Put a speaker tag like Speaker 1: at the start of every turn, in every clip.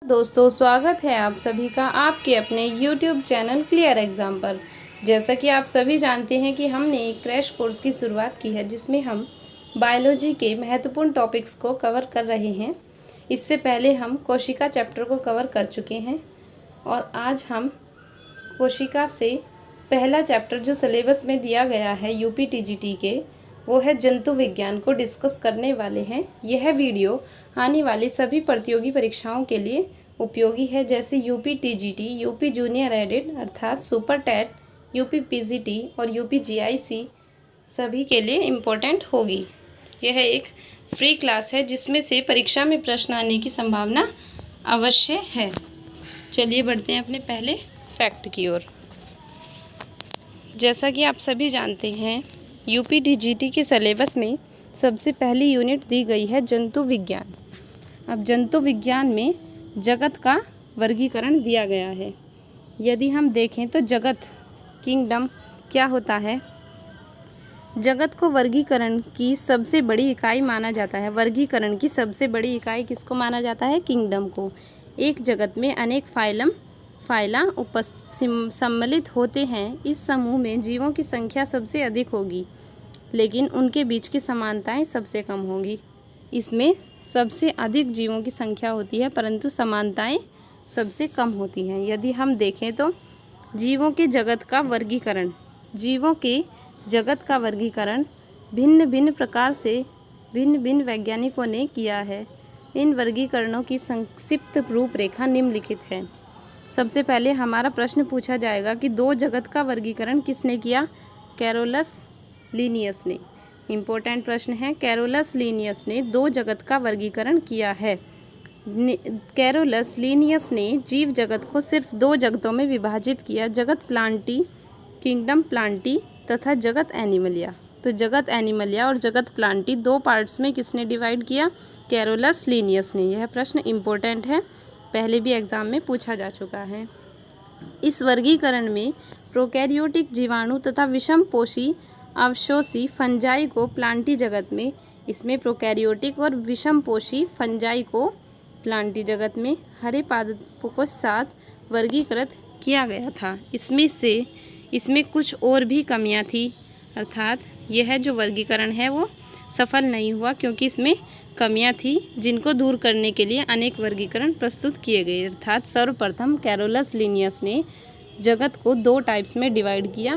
Speaker 1: दोस्तों, स्वागत है आप सभी का आपके अपने YouTube चैनल क्लियर एग्ज़ाम पर। जैसा कि आप सभी जानते हैं कि हमने एक क्रैश कोर्स की शुरुआत की है जिसमें हम बायोलॉजी के महत्वपूर्ण टॉपिक्स को कवर कर रहे हैं। इससे पहले हम कोशिका चैप्टर को कवर कर चुके हैं और आज हम कोशिका से पहला चैप्टर जो सिलेबस में दिया गया है UPTGT के, वो है जंतु विज्ञान को डिस्कस करने वाले हैं। यह वीडियो आने वाली सभी प्रतियोगी परीक्षाओं के लिए उपयोगी है, जैसे UPTGT, यूपी जूनियर एडिट अर्थात सुपर टैट, UPPGT और UPGIC सभी के लिए इम्पोर्टेंट होगी। यह एक फ्री क्लास है जिसमें से परीक्षा में प्रश्न आने की संभावना अवश्य है। चलिए बढ़ते हैं अपने पहले फैक्ट की ओर। जैसा कि आप सभी जानते हैं, UPTGT के सिलेबस में सबसे पहली यूनिट दी गई है जंतु विज्ञान। अब जंतु विज्ञान में जगत का वर्गीकरण दिया गया है। यदि हम देखें तो जगत किंगडम क्या होता है? जगत को वर्गीकरण की सबसे बड़ी इकाई माना जाता है। वर्गीकरण की सबसे बड़ी इकाई किसको माना जाता है? किंगडम को। एक जगत में अनेक फाइला सम्मिलित होते हैं। इस समूह में जीवों की संख्या सबसे अधिक होगी, लेकिन उनके बीच की समानताएं सबसे कम होंगी। इसमें सबसे अधिक जीवों की संख्या होती है, परंतु समानताएं सबसे कम होती हैं। यदि हम देखें तो जीवों के जगत का वर्गीकरण भिन्न भिन्न प्रकार से भिन्न भिन्न वैज्ञानिकों ने किया है। इन वर्गीकरणों की संक्षिप्त रूपरेखा निम्नलिखित है। सबसे पहले हमारा प्रश्न पूछा जाएगा कि दो जगत का वर्गीकरण किसने किया? कैरोलस लीनियस ने। इम्पोर्टेंट प्रश्न है। कैरोलस लीनियस ने दो जगत का वर्गीकरण किया है। कैरोलस लीनियस ने जीव जगत को सिर्फ दो जगतों में विभाजित किया, जगत प्लांटी, किंगडम प्लांटी तथा जगत एनिमलिया। तो जगत एनिमलिया और जगत प्लांटी दो पार्ट्स में किसने डिवाइड किया? कैरोलस लीनियस ने। यह प्रश्न इम्पोर्टेंट है, पहले भी एग्जाम में पूछा जा चुका है। इस वर्गीकरण में प्रोकैरियोटिक जीवाणु तथा विषमपोषी अवशोषी फंजाई को प्लांटी जगत में, इसमें प्रोकैरियोटिक और विषमपोषी फंजाई को प्लांटी जगत में हरे पादपों के साथ वर्गीकृत किया गया था। इसमें कुछ और भी कमियां थी, अर्थात यह जो वर्गीकरण है वो सफल नहीं हुआ क्योंकि इसमें कमियां थी, जिनको दूर करने के लिए अनेक वर्गीकरण प्रस्तुत किए गए। अर्थात सर्वप्रथम कैरोलस लीनियस ने जगत को दो टाइप्स में डिवाइड किया।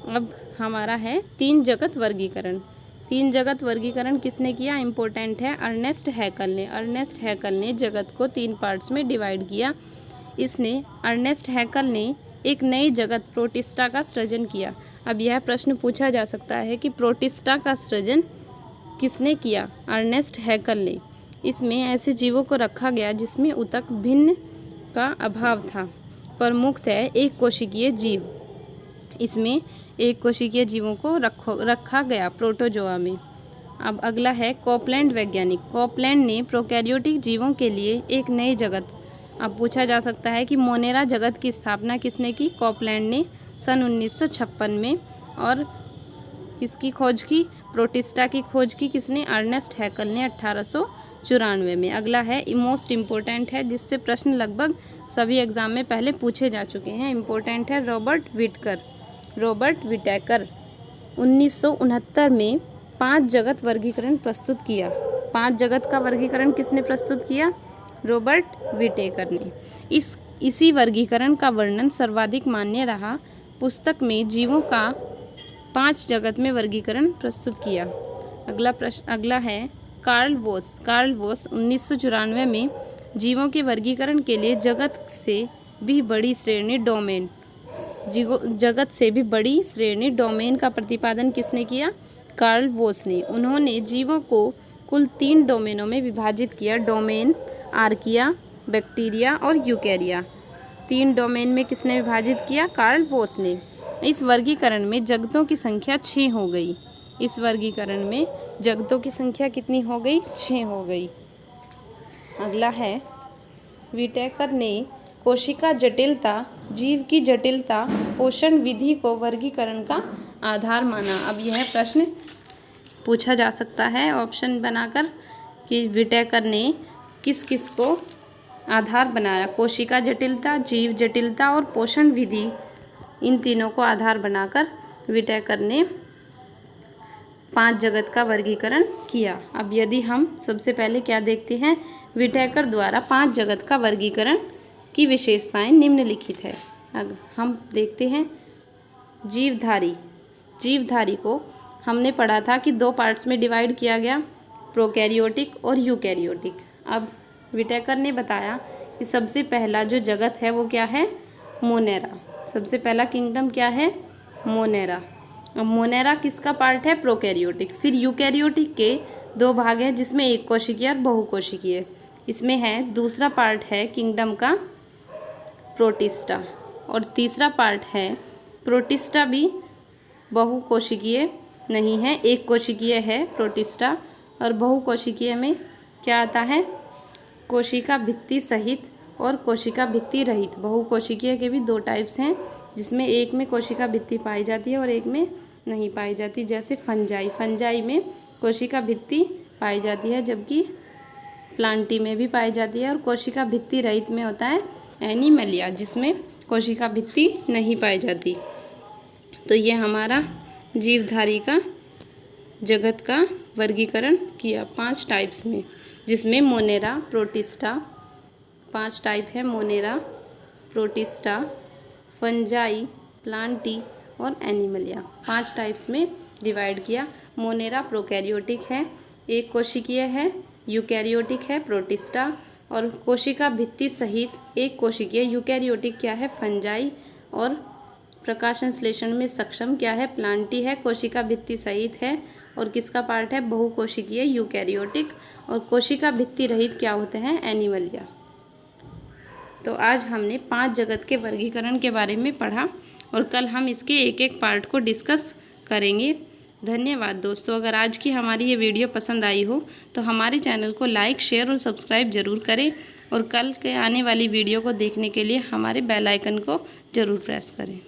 Speaker 1: अब हमारा है तीन जगत वर्गीकरण। तीन जगत वर्गीकरण किसने किया? इम्पोर्टेंट है, अर्नेस्ट हैकल ने जगत को तीन पार्ट्स में डिवाइड किया। अर्नेस्ट हैकल ने एक नई जगत प्रोटिस्टा का सृजन किया। अब यह प्रश्न पूछा जा सकता है कि प्रोटिस्टा का सृजन किसने किया? अर्नेस्ट हैकल ने। इसमें ऐसे जीवों को रखा गया जिसमें ऊतक भिन्न का अभाव था। प्रमुखतः एक कोशिकीय जीव। इसमें एक कोशिकीय जीवों को रखा गया प्रोटोजोआ में। अब अगला है कॉपलैंड वैज्ञानिक। कॉपलैंड ने प्रोकैरियोटिक जीवों के लिए एक नई जगत। अब पूछा जा सकता है कि मोनेरा जगत की स्थापना किसने की? कॉपलैंड ने सन 1956 में। और किसकी खोज की? प्रोटिस्टा की खोज की किसने? अर्नेस्ट हैकल ने 1894 में। अगला है मोस्ट इम्पोर्टेंट है, जिससे प्रश्न लगभग सभी एग्जाम में पहले पूछे जा चुके हैं। इम्पोर्टेंट है रॉबर्ट विटेकर 1969 में 5 जगत वर्गीकरण प्रस्तुत किया। 5 जगत का वर्गीकरण किसने प्रस्तुत किया? रॉबर्ट विटेकर ने। इसी वर्गीकरण का वर्णन सर्वाधिक मान्य रहा। पुस्तक में जीवों का 5 जगत में वर्गीकरण प्रस्तुत किया। अगला है कार्ल वोस 1994 में जीवों के वर्गीकरण के लिए जगत से भी बड़ी श्रेणी डोमेन का प्रतिपादन किसने किया? कार्ल वोस ने। उन्होंने जीवों को कुल 3 डोमेनों में विभाजित किया। डोमेन आर्किया, बैक्टीरिया और यूकैरिया। 3 डोमेन में किसने विभाजित किया? कार्ल वोस ने। इस वर्गीकरण में जगतों की संख्या 6 हो गई। इस वर्गीकरण में जगतों की संख्या कितनी हो गई? 6 हो गई। अगला है विटेकर ने कोशिका जटिलता, जीव की जटिलता, पोषण विधि को वर्गीकरण का आधार माना। अब यह प्रश्न पूछा जा सकता है ऑप्शन बनाकर कि विटेकर ने किस किस को आधार बनाया। कोशिका जटिलता, जीव जटिलता और पोषण विधि, इन तीनों को आधार बनाकर विटेकर ने 5 जगत का वर्गीकरण किया। अब यदि हम सबसे पहले क्या देखते हैं, विटेकर द्वारा 5 जगत का वर्गीकरण की विशेषताएं निम्नलिखित है। अब हम देखते हैं जीवधारी। जीवधारी को हमने पढ़ा था कि 2 पार्ट्स में डिवाइड किया गया, प्रोकैरियोटिक और यूकैरियोटिक। अब विटेकर ने बताया कि सबसे पहला जो जगत है वो क्या है, मोनेरा। सबसे पहला किंगडम क्या है, मोनेरा। अब मोनेरा किसका पार्ट है, प्रोकैरियोटिक। फिर यूकैरियोटिक के 2 भाग हैं जिसमें एक कोशिकीय और बहुकोशिकीय। इसमें है दूसरा पार्ट है किंगडम का प्रोटिस्टा, और तीसरा पार्ट है प्रोटिस्टा भी बहुकोशिकीय नहीं है, एक कोशिकीय है प्रोटिस्टा। और बहुकोशिकीय में क्या आता है, कोशिका भित्ति सहित और कोशिका भित्ति रहित। बहुकोशिकीय के भी 2 टाइप्स हैं जिसमें एक में कोशिका भित्ति पाई जाती है और एक में नहीं पाई जाती। जैसे फंजाई, फंजाई में कोशिका भित्ति पाई जाती है जबकि प्लांटी में भी पाई जाती है। और कोशिका भित्ति रहित में होता है एनिमलिया, जिसमें कोशिका भित्ति नहीं पाई जाती। तो ये हमारा जीवधारी का जगत का वर्गीकरण किया 5 टाइप्स में, जिसमें मोनेरा, प्रोटिस्टा, 5 टाइप है, मोनेरा, प्रोटिस्टा, फंजाई, प्लांटी और एनिमलिया। 5 टाइप्स में डिवाइड किया। मोनेरा प्रोकैरियोटिक है, एक कोशिकीय है, यूकैरियोटिक है प्रोटिस्टा, और कोशिका भित्ति सहित एक कोशिकीय यूकैरियोटिक क्या है, फंजाई, और प्रकाश संश्लेषण में सक्षम क्या है, प्लांटी है, कोशिका भित्ति सहित है, और किसका पार्ट है, बहुकोशिकीय यूकैरियोटिक, और कोशिका भित्ति रहित क्या होते हैं, एनिमलिया। तो आज हमने 5 जगत के वर्गीकरण के बारे में पढ़ा और कल हम इसके एक एक पार्ट को डिस्कस करेंगे। धन्यवाद दोस्तों। अगर आज की हमारी ये वीडियो पसंद आई हो तो हमारे चैनल को लाइक, शेयर और सब्सक्राइब ज़रूर करें, और कल के आने वाली वीडियो को देखने के लिए हमारे बेल आइकन को ज़रूर प्रेस करें।